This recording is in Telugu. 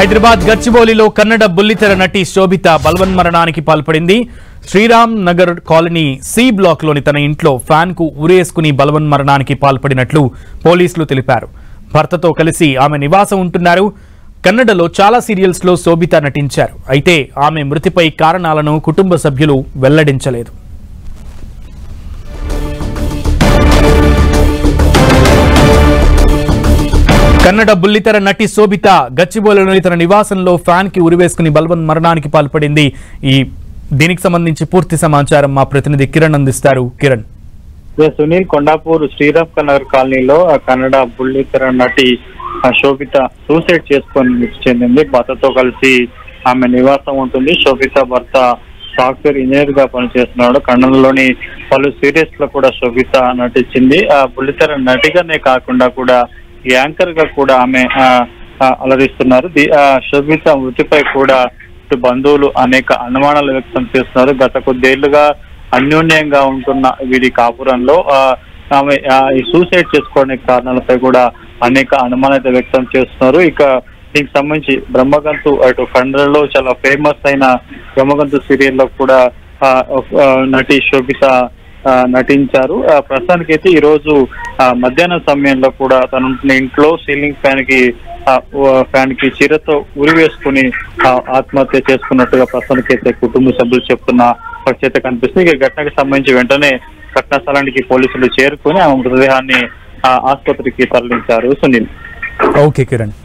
హైదరాబాద్ గచ్చిబౌలిలో కన్నడ బుల్లితెర నటి శోభిత బలవన్మరణానికి పాల్పడింది. Sriram Nagar colony C block లోని తన ఇంట్లో ఫ్యాన్ కు ఉరేసుకుని బలవన్మరణానికి పాల్పడినట్లు పోలీసులు తెలిపారు. భర్తతో కలిసి ఆమె నివాసం ఉంటున్నారు. కన్నడలో చాలా సీరియల్స్ లో శోభిత నటించారు. అయితే ఆమె మృతిపై కారణాలను కుటుంబ సభ్యులు వెల్లడించలేదు. కన్నడ బుల్లితెర నటి శోభిత గచ్చిబౌలిలోని తన నివాసంలో ఫ్యాన్ కి ఉరివేసుకుని బలవన్మరణానికి పాల్పడింది. దీనికి సంబంధించి పూర్తి సమాచారం మా ప్రతినిధి కిరణ్ అందిస్తారు. కిరణ్. సునీల్, కొండాపూర్ శ్రీరామ్ నగర్ కాలనీలో కన్నడ బుల్లితెర నటి శోభిత సూసైడ్ చేసుకొని మృతి చెందింది. భర్తతో కలిసి ఆమె నివాసం ఉంటుంది. శోభిత భర్త సాఫ్ట్వేర్ ఇంజనీర్ గా పనిచేస్తున్నాడు. కన్నడలోని పలు సీరియల్స్ లో కూడా శోభిత నటించింది. బుల్లితెర నటిగానే కాకుండా కూడా యాంకర్ గా కూడా ఆమె అలరిస్తున్నారు. శోభిత మృతిపై కూడా బంధువులు అనేక అనుమానాలు వ్యక్తం చేస్తున్నారు. గత కొద్దేళ్లుగా అన్యోన్యంగా ఉంటున్న వీరి కాపురంలో ఆమె ఈ సూసైడ్ చేసుకోవడానికి కారణాలపై కూడా అనేక అనుమానాలు వ్యక్తం చేస్తున్నారు. ఇక దీనికి సంబంధించి బ్రహ్మగంతు అటు కన్నడలో చాలా ఫేమస్ అయిన బ్రహ్మగంతు సీరియల్ లో కూడా నటి శోభిత నటించారు. ప్రస్తుతానికి అయితే ఈ రోజు మధ్యాహ్నం సమయంలో కూడా తన ఇంట్లో సీలింగ్ ఫ్యాన్ కి చీరతో ఉరి వేసుకుని ఆత్మహత్య చేసుకున్నట్టుగా ప్రస్తుతానికి అయితే కుటుంబ సభ్యులు చెప్తున్న పరిస్థితి కనిపిస్తుంది. ఈ ఘటనకు సంబంధించి వెంటనే ఘటనా స్థలానికి పోలీసులు చేరుకుని ఆ మృతదేహాన్ని ఆసుపత్రికి తరలించారు. సునీల్. ఓకే కిరణ్.